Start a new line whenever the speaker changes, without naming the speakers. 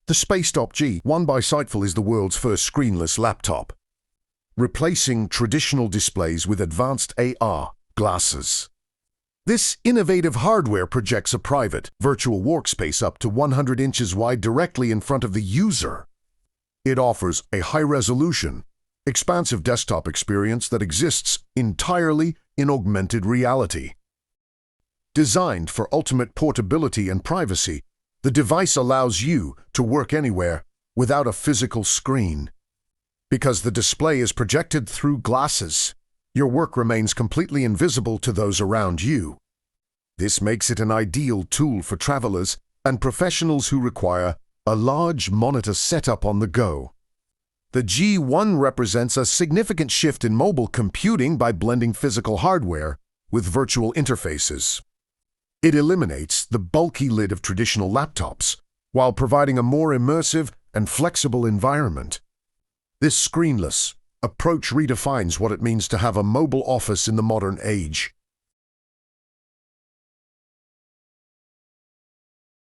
The Spacetop G1 by Sightful is the world's first screenless laptop, replacing traditional displays with advanced AR glasses. This innovative hardware projects a private, virtual workspace up to 100 inches wide directly in front of the user. It offers a high-resolution, expansive desktop experience that exists entirely in augmented reality. Designed for ultimate portability and privacy, the device allows you to work anywhere without a physical screen. Because the display is projected through glasses, your work remains completely invisible to those around you. This makes it an ideal tool for travelers and professionals who require a large monitor setup on the go. The G1 represents a significant shift in mobile computing by blending physical hardware with virtual interfaces. It eliminates the bulky lid of traditional laptops while providing a more immersive and flexible environment. This screenless approach redefines what it means to have a mobile office in the modern age.